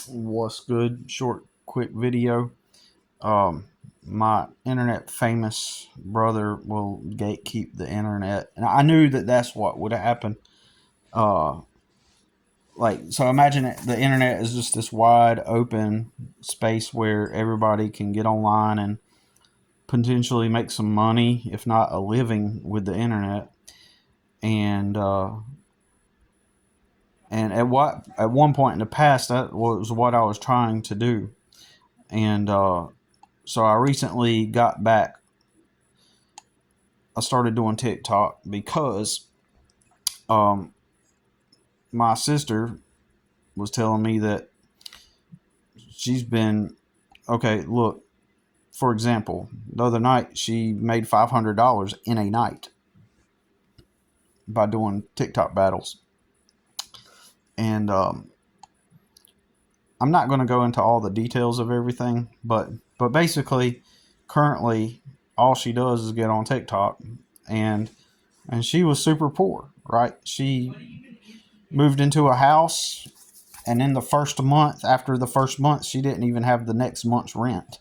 What's good? Short, quick video. Um, my internet famous brother will gatekeep the internet, and I knew that that's what would happen. Uh, so imagine the internet is just this wide open space where everybody can get online and potentially make some money, if not a living, with the internet. And at one point in the past, that was what I was trying to do. And so I recently got back. I started doing TikTok because um, my sister was telling me that she's been okay. Look, for example, the other night she made $500 in a night by doing TikTok battles, and I'm not going to go into all the details of everything, but basically, currently, all she does is get on TikTok, and and she was super poor, right? She moved into a house, and in the first month, after the first month, she didn't even have the next month's rent.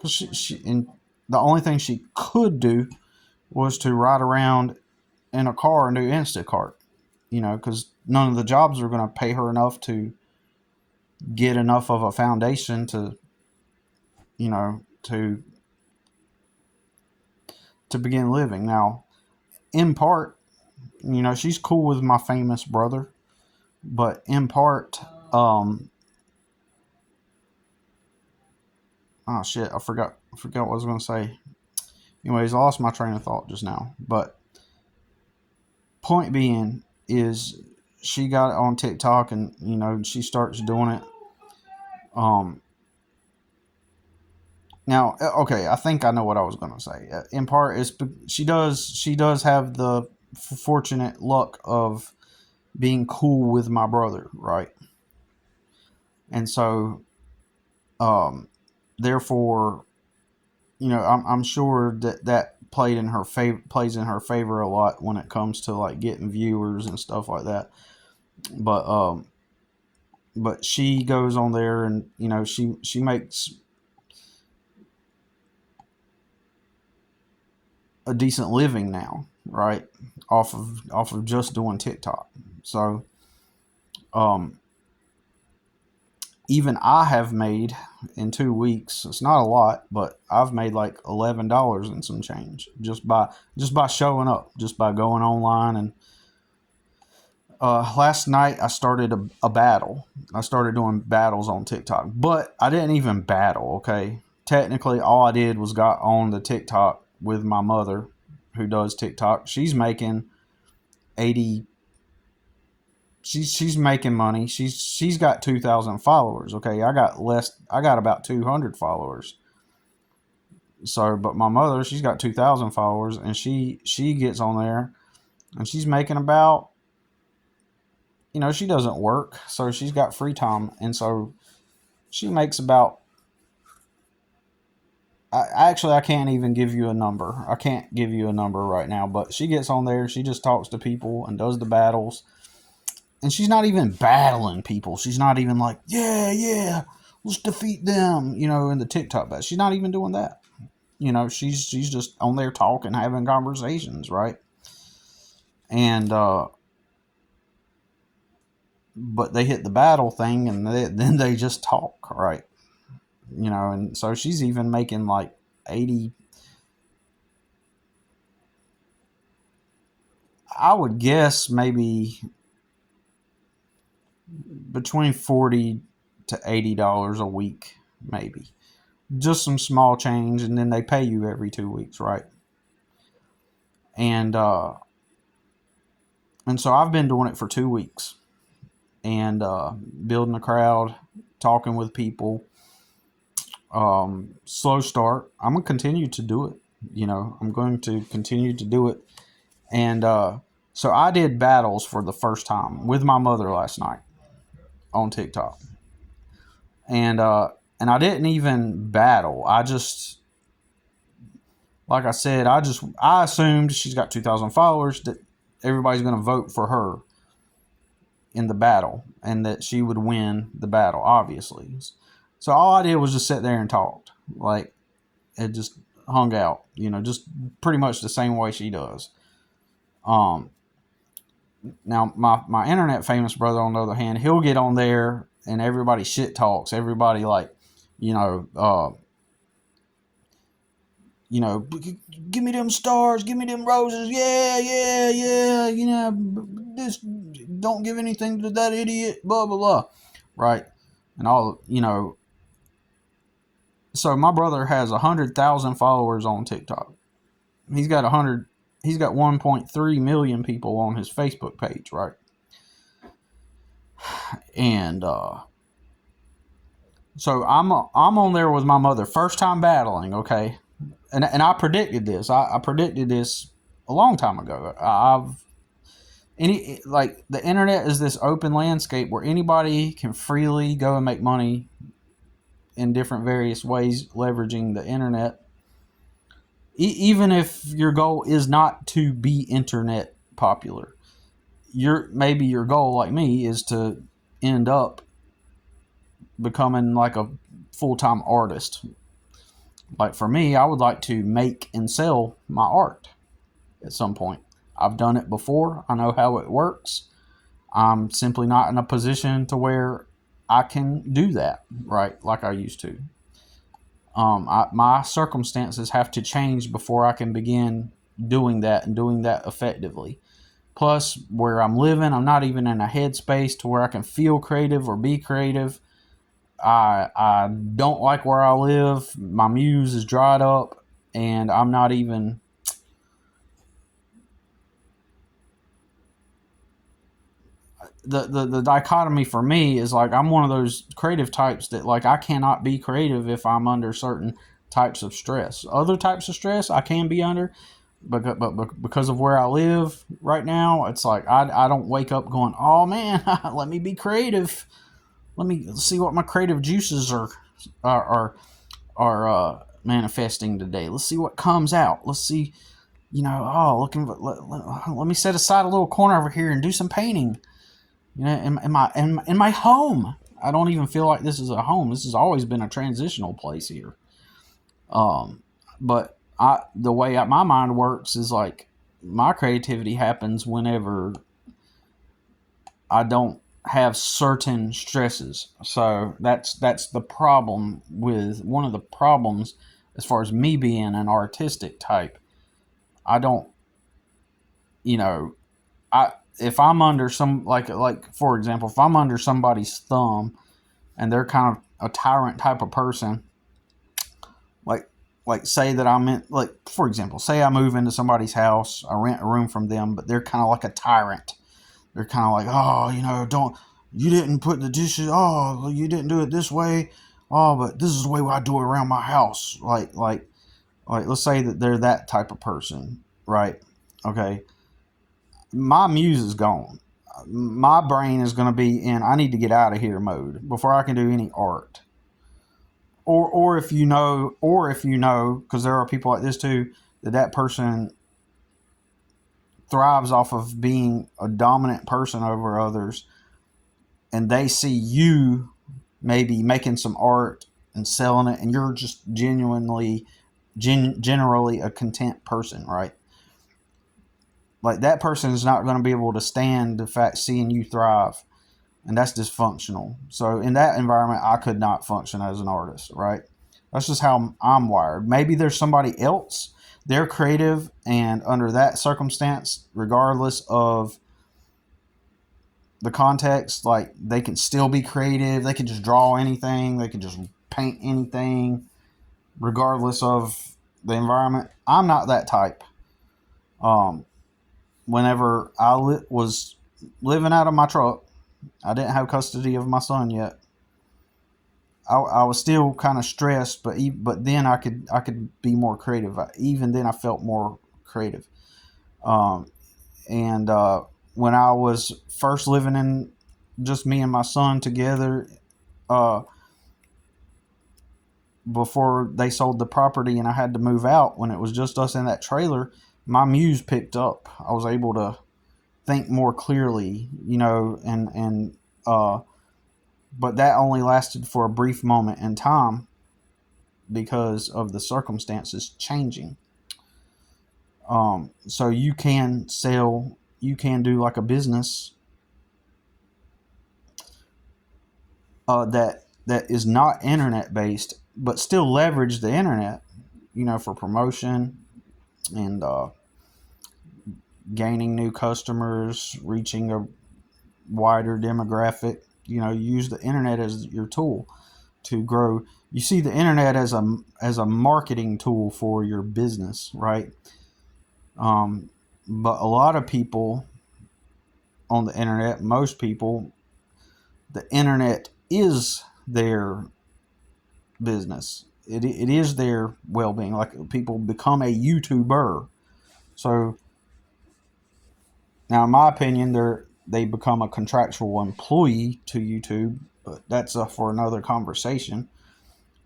Cause and the only thing she could do was to ride around in a car and do Instacart, because none of the jobs are going to pay her enough to get enough of a foundation to, to begin living. Now, in part, she's cool with my famous brother, but in part, oh shit, I forgot what I was going to say. Anyways, I lost my train of thought just now. But point being is she got it on TikTok, and she starts doing it. Um, Now, okay, I think I know what I was going to say. In part, is she does have the fortunate luck of being cool with my brother, right? And so, um, therefore, I'm sure that plays in her favor a lot when it comes to like getting viewers and stuff like that. But she goes on there, and she makes a decent living now, right? Off of just doing TikTok. So um even I have made in 2 weeks, it's not a lot, but I've made like $11 and some change just by showing up, just by going online. And last night I started a battle. I started doing battles on TikTok, but I didn't even battle. Okay, technically all I did was got on the TikTok with my mother, who does TikTok. She's making 80. She's making money. She's got 2,000 followers. Okay, I got less. I got about 200 followers. So, but my mother, she's got 2,000 followers, and she gets on there, and she's making about, she doesn't work, so she's got free time, and so she makes about. I can't even give you a number. I can't give you a number right now, but she gets on there. She just talks to people and does the battles, and she's not even battling people. She's not even like, yeah, yeah, let's defeat them, in the TikTok battle. She's not even doing that. She's just on there talking, having conversations, right? And but they hit the battle thing, and then they just talk, right? And so she's even making like 80. I would guess maybe between 40 to $80 a week, maybe. Just some small change, and then they pay you every 2 weeks, right? And so I've been doing it for 2 weeks, and building a crowd, talking with people. Slow start. I'm gonna continue to do it. I'm going to continue to do it. And so I did battles for the first time with my mother last night on TikTok, and I didn't even battle. I just, like I said, I assumed she's got 2,000 followers, that everybody's going to vote for her. in the battle, and that she would win the battle, obviously. So all I did was just sit there and talked. Like, it just hung out, just pretty much the same way she does. Now my internet famous brother, on the other hand, he'll get on there and everybody shit talks. Everybody, like, you know, uh, give me them stars, give me them roses, yeah, yeah, yeah, this, don't give anything to that idiot, blah blah blah, right? And all, So my brother has 100,000 followers on TikTok. He's got 1.3 million people on his Facebook page, right? And so I'm on there with my mother, first time battling, okay? And I predicted this. I predicted this a long time ago. The internet is this open landscape where anybody can freely go and make money in different various ways, leveraging the internet. Even if your goal is not to be internet popular, maybe your goal, like me, is to end up becoming like a full-time artist. Like for me, I would like to make and sell my art at some point. I've done it before. I know how it works. I'm simply not in a position to where I can do that, right, like I used to. My circumstances have to change before I can begin doing that and doing that effectively. Plus, where I'm living, I'm not even in a headspace to where I can feel creative or be creative. I don't like where I live. My muse is dried up, and I'm not even. The dichotomy for me is like I'm one of those creative types that, like, I cannot be creative if I'm under certain types of stress. Other types of stress I can be under, but because of where I live right now, it's like I don't wake up going, oh man, let me be creative. Let me see what my creative juices are manifesting today. Let's see what comes out. Let's see, let me set aside a little corner over here and do some painting. In my home. I don't even feel like this is a home. This has always been a transitional place here. But the way my mind works is like my creativity happens whenever I don't have certain stresses. So that's the problem with one of the problems as far as me being an artistic type. I don't, if I'm under some, like for example, if I'm under somebody's thumb and they're kind of a tyrant type of person, like say that I'm in, like for example, say I move into somebody's house, I rent a room from them, but they're kind of like a tyrant. They're kind of like, you didn't put the dishes, oh, you didn't do it this way, oh, but this is the way I do it around my house. Like let's say that they're that type of person, right? Okay. My muse is gone. My brain is going to be in I need to get out of here mode before I can do any art. Or if you know, because there are people like this too, that person thrives off of being a dominant person over others, and they see you maybe making some art and selling it, and you're just generally a content person, right? Like that person is not going to be able to stand the fact seeing you thrive, and that's dysfunctional. So in that environment, I could not function as an artist, right? That's just how I'm wired. Maybe there's somebody else, they're creative, and under that circumstance, regardless of the context, like they can still be creative. They can just draw anything. They can just paint anything, regardless of the environment. I'm not that type. Whenever I was living out of my truck, I didn't have custody of my son yet. I was still kind of stressed, but then I could be more creative. Even then, I felt more creative. And when I was first living in just me and my son together, before they sold the property and I had to move out, when it was just us in that trailer, my muse picked up. I was able to think more clearly, uh, but that only lasted for a brief moment in time because of the circumstances changing. So you can do like a business that is not internet based, but still leverage the internet, for promotion and gaining new customers, reaching a wider demographic. Use the internet as your tool to grow. You see the internet as a marketing tool for your business, right? But a lot of people on the internet, most people, the internet is their business. It is their well-being. Like, people become a YouTuber. So now, in my opinion, they become a contractual employee to YouTube, but that's for another conversation.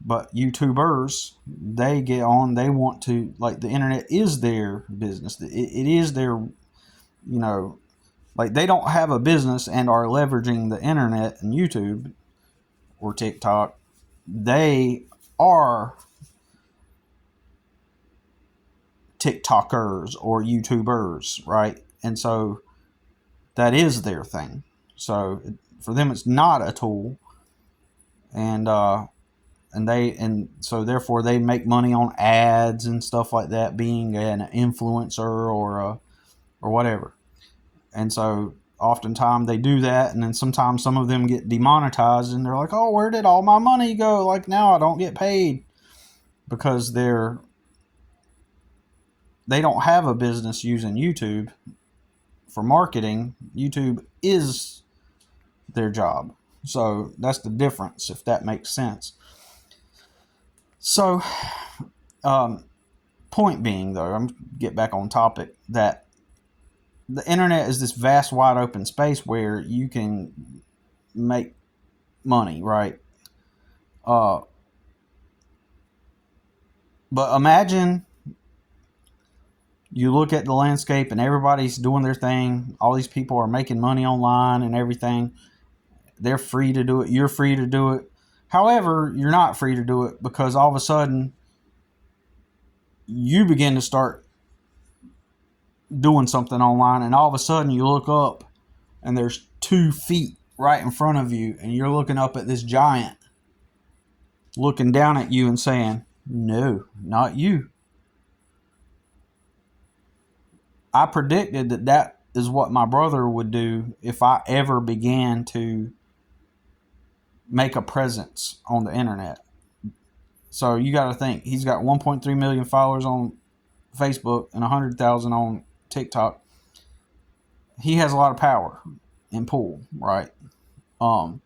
But YouTubers, they get on, they want to, like, the internet is their business. It is their, like, they don't have a business and are leveraging the internet and YouTube or TikTok. They are TikTokers or YouTubers, right? And so that is their thing. So for them, it's not a tool, and so therefore they make money on ads and stuff like that, being an influencer or whatever. And so oftentimes they do that, and then sometimes some of them get demonetized, and they're like, "Oh, where did all my money go? Like, now I don't get paid," because they don't have a business using YouTube for marketing. YouTube is their job. So that's the difference, if that makes sense. So, point being, though, I'm get back on topic, that the internet is this vast, wide open space where you can make money, right? But imagine you look at the landscape and everybody's doing their thing. All these people are making money online and everything. They're free to do it. You're free to do it. However, you're not free to do it, because all of a sudden you begin to start doing something online, and all of a sudden you look up and there's 2 feet right in front of you, and you're looking up at this giant looking down at you and saying, "No, not you." I predicted that is what my brother would do if I ever began to make a presence on the internet. So you got to think, he's got 1.3 million followers on Facebook and 100,000 on TikTok. He has a lot of power and pull, right? And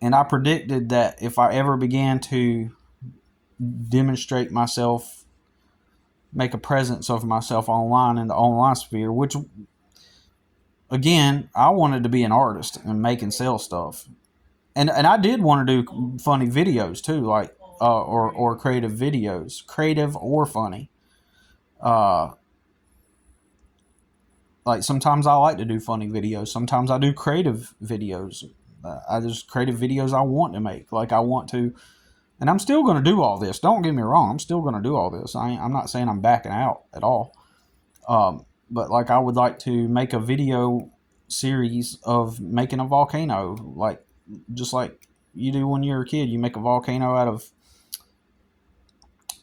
I predicted that if I ever began to demonstrate myself, make a presence of myself online in the online sphere, which, again, I wanted to be an artist and make and sell stuff. And I did want to do funny videos too, like, or creative videos, creative or funny. Like, sometimes I like to do funny videos. Sometimes I do creative videos. There's creative videos I want to make. Like, I want to, and I'm still going to do all this. Don't get me wrong. I'm still going to do all this. I'm not saying I'm backing out at all. But, like, I would like to make a video series of making a volcano, like, just like you do when you're a kid. You make a volcano out of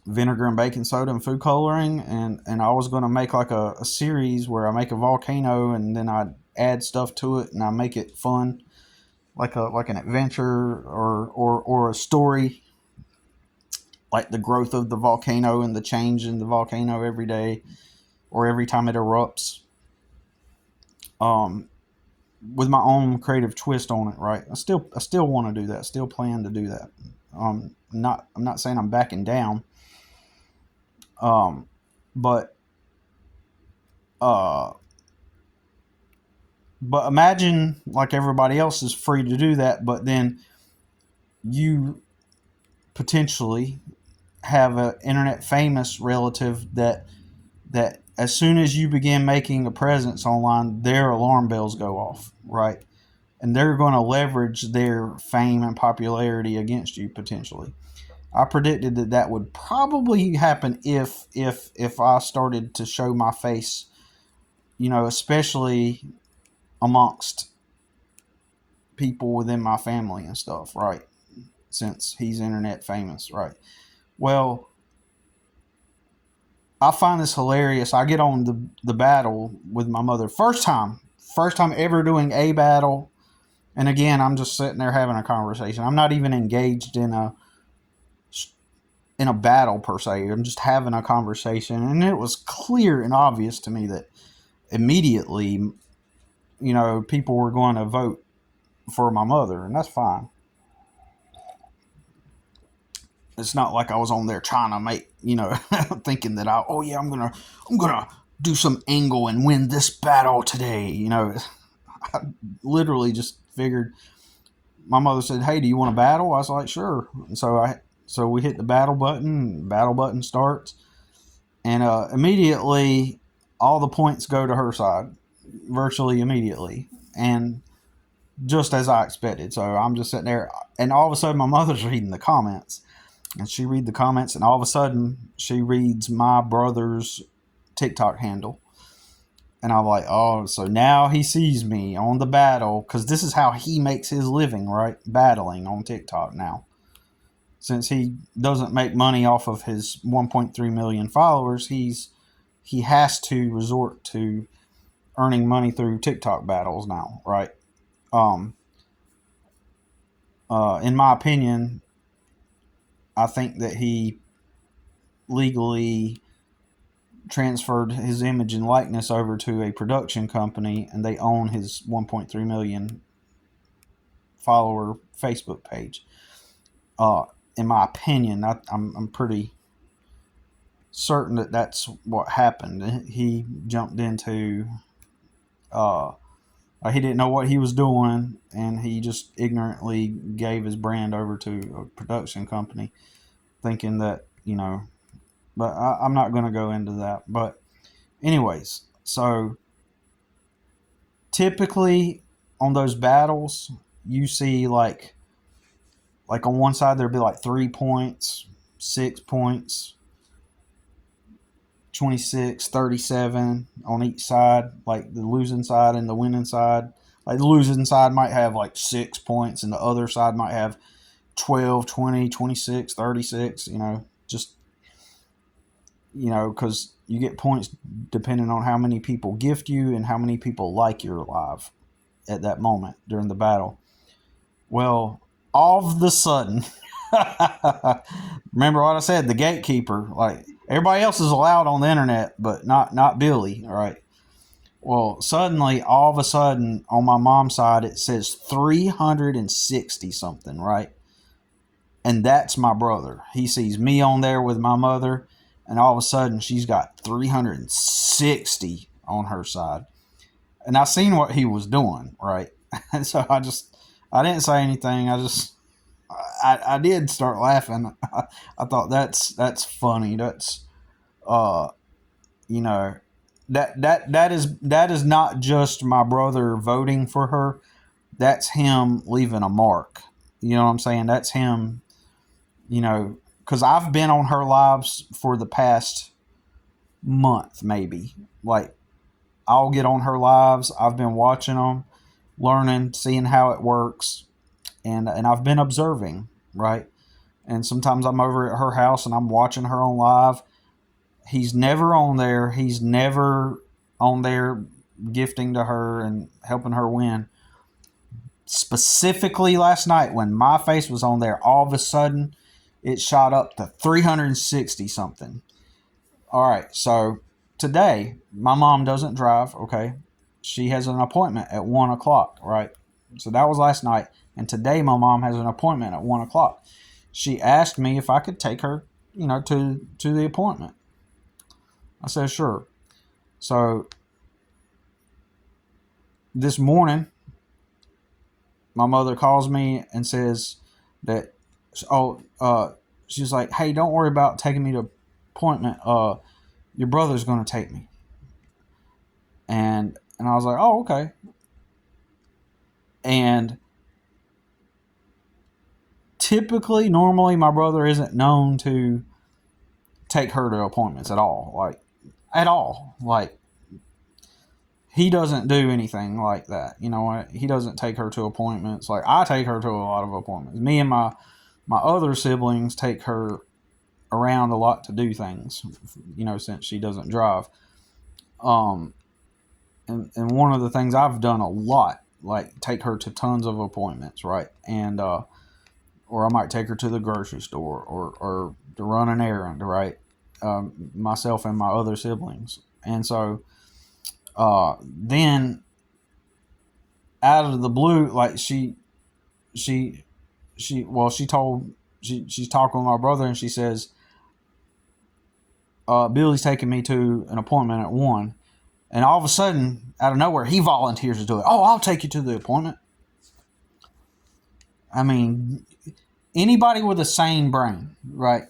vinegar and baking soda and food coloring, and I was going to make like a series where I make a volcano and then I add stuff to it and I make it fun, like an adventure or a story, like the growth of the volcano and the change in the volcano every day or every time it erupts, with my own creative twist on it, right? I still want to do that. Still plan to do that. I'm not saying I'm backing down. But imagine, like, everybody else is free to do that, but then you potentially have an internet famous relative that as soon as you begin making a presence online, their alarm bells go off, right? And they're going to leverage their fame and popularity against you potentially. I predicted that that would probably happen if I started to show my face, especially amongst people within my family and stuff, right? Since he's internet famous, right? Well, I find this hilarious. I get on the battle with my mother. First time ever doing a battle. And again, I'm just sitting there having a conversation. I'm not even engaged in a battle per se. I'm just having a conversation, and it was clear and obvious to me that immediately, people were going to vote for my mother, and that's fine. It's not like I was on there trying to make, thinking that I'm gonna do some angle and win this battle today. I literally just figured. My mother said, "Hey, do you want to battle?" I was like, "Sure." And so we hit the battle button. Battle button starts, and immediately all the points go to her side, virtually immediately, and just as I expected. So I'm just sitting there, and all of a sudden my mother's reading the comments, and she read the comments, and all of a sudden she reads my brother's TikTok handle. And I'm like, oh, so now he sees me on the battle, because this is how he makes his living, right? Battling on TikTok now. Since he doesn't make money off of his 1.3 million followers, he has to resort to earning money through TikTok battles now, right? Um, in my opinion, I think that he legally transferred his image and likeness over to a production company, and they own his 1.3 million follower Facebook page. In my opinion, I'm pretty certain that that's what happened. He jumped into, he didn't know what he was doing, and he just ignorantly gave his brand over to a production company, thinking that, but I'm not going to go into that. But anyways, so typically on those battles, you see like on one side there'd be like 3 points, 6 points, 26, 37 on each side, like the losing side and the winning side. Like the losing side might have like 6 points, and the other side might have 12, 20, 26, 36, just, because you get points depending on how many people gift you and how many people like your live at that moment during the battle. Well, all of the sudden, remember what I said, the gatekeeper, like everybody else is allowed on the internet, but not Billy, right? Well, suddenly, all of a sudden, on my mom's side, it says 360 something, right? And that's my brother. He sees me on there with my mother, and all of a sudden, she's got 360 on her side. And I seen what he was doing, right? And so I didn't say anything. I did start laughing. I thought that's funny. That's uh you know that is not just my brother voting for her. That's him leaving a mark. You know what I'm saying? That's him. Because I've been on her lives for the past month, maybe. Like I'll get on her lives. I've been watching them, learning, seeing how it works, and I've been observing, right? And sometimes I'm over at her house and I'm watching her on live. He's never on there. He's never on there gifting to her and helping her win. Specifically last night when my face was on there, all of a sudden it shot up to 360 something. All right, so today my mom doesn't drive, okay? She has an appointment at 1 o'clock, right? So that was last night. And today my mom has an appointment at 1 o'clock. She asked me if I could take her, to the appointment. I said, sure. So this morning, my mother calls me and says that, she's like, hey, don't worry about taking me to appointment. Your brother's going to take me. And I was like, oh, okay. And typically, normally, my brother isn't known to take her to appointments at all. Like, at all. Like, he doesn't do anything like that. You know what? He doesn't take her to appointments. Like, I take her to a lot of appointments. Me and my other siblings take her around a lot to do things, since she doesn't drive. Um, and one of the things I've done a lot, like take her to tons of appointments, right? And or I might take her to the grocery store or to run an errand, right? Myself and my other siblings. And so then out of the blue, like she she's talking with my brother, and she says, Billy's taking me to an appointment at 1. And all of a sudden, out of nowhere, he volunteers to do it. Oh, I'll take you to the appointment. I mean, anybody with a sane brain, right?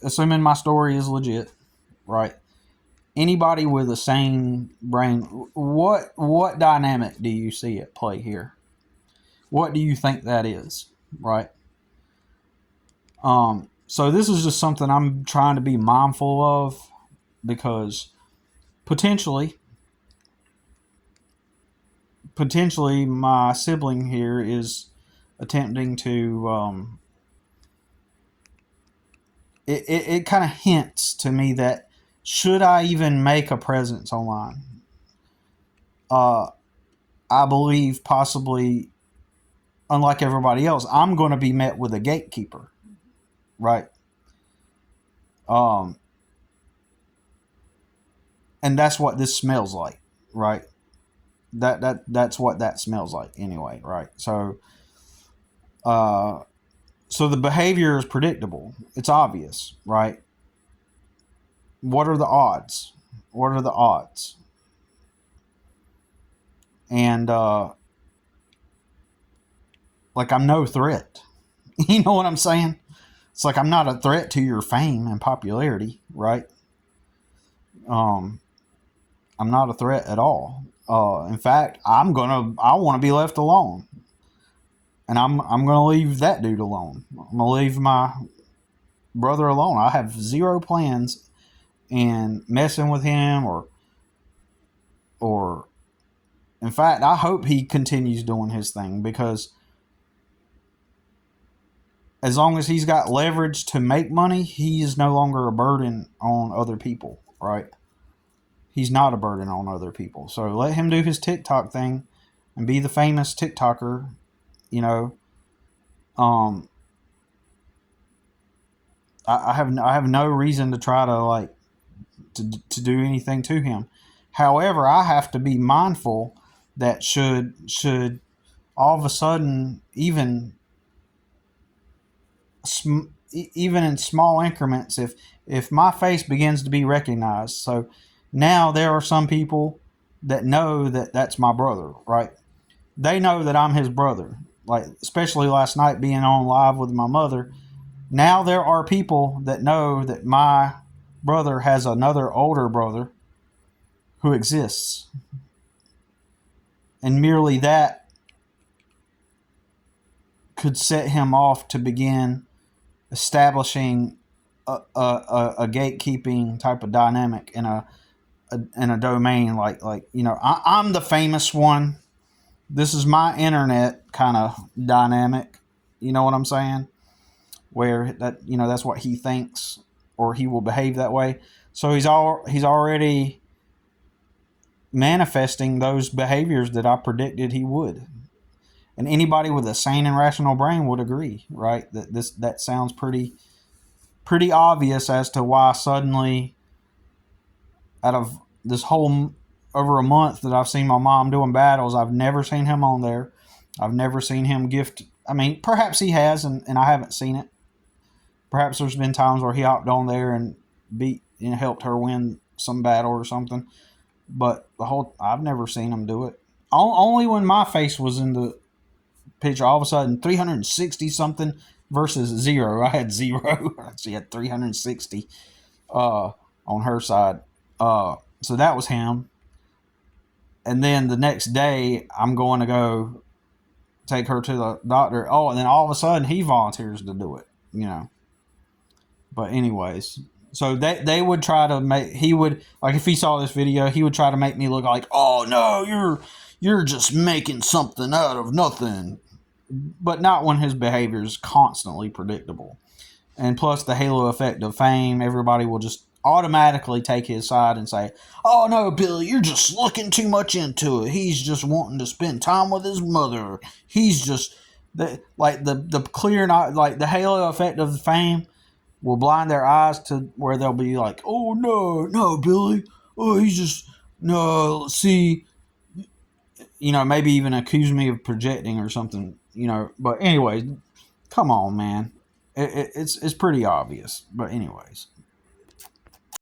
Assuming my story is legit, right? Anybody with a sane brain, what dynamic do you see at play here? What do you think that is, right? So this is just something I'm trying to be mindful of, because potentially my sibling here is attempting to it kind of hints to me that, should I even make a presence online? I believe possibly, unlike everybody else, I'm going to be met with a gatekeeper, right? Um, and that's what this smells like, right? That's what that smells like anyway, right? So, so the behavior is predictable. It's obvious, right? What are the odds? What are the odds? And like, I'm no threat. You know what I'm saying? It's like, I'm not a threat to your fame and popularity, right? I'm not a threat at all. In fact, I want to be left alone, and I'm gonna leave that dude alone. I'm gonna leave my brother alone. I have zero plans in messing with him, or in fact, I hope he continues doing his thing, because as long as he's got leverage to make money, he is no longer a burden on other people, right? He's not a burden on other people. So let him do his TikTok thing and be the famous TikToker, you know. Um, I have no reason to try to to do anything to him. However, I have to be mindful that should all of a sudden, even even in small increments, if my face begins to be recognized, so now there are some people that know that that's my brother, right? They know that I'm his brother. Like, especially last night being on live with my mother, now there are people that know that my brother has another older brother who exists, and merely that could set him off to begin establishing a gatekeeping type of dynamic in a domain, like I'm the famous one. This is my internet kind of dynamic. You know what I'm saying? Where that's what he thinks, or he will behave that way. So he's already manifesting those behaviors that I predicted he would. And anybody with a sane and rational brain would agree, right? That sounds pretty obvious as to why suddenly, out of this whole over a month that I've seen my mom doing battles, I've never seen him on there. I've never seen him gift. I mean, perhaps he has, and I haven't seen it. Perhaps there's been times where he hopped on there and helped her win some battle or something. But I've never seen him do it. Only when my face was in the picture, all of a sudden 360 something versus 0. I had 0. She had 360 on her side. So that was him. and then the next day I'm going to go take her to the doctor. Oh, and then all of a sudden he volunteers to do it, you know. But anyways, so they would try to make, he would, like, if he saw this video, he would try to make me look like, oh no, you're just making something out of nothing. But not when his behavior is constantly predictable. And plus the halo effect of fame, everybody will just automatically take his side and say, oh no, Billy, you're just looking too much into it. He's just wanting to spend time with his mother. He's just the clear, not like the halo effect of the fame will blind their eyes to where they'll be like, oh no, Billy, oh he's just, no, see, maybe even accuse me of projecting or something, But anyways, come on, man, it's pretty obvious. But anyways,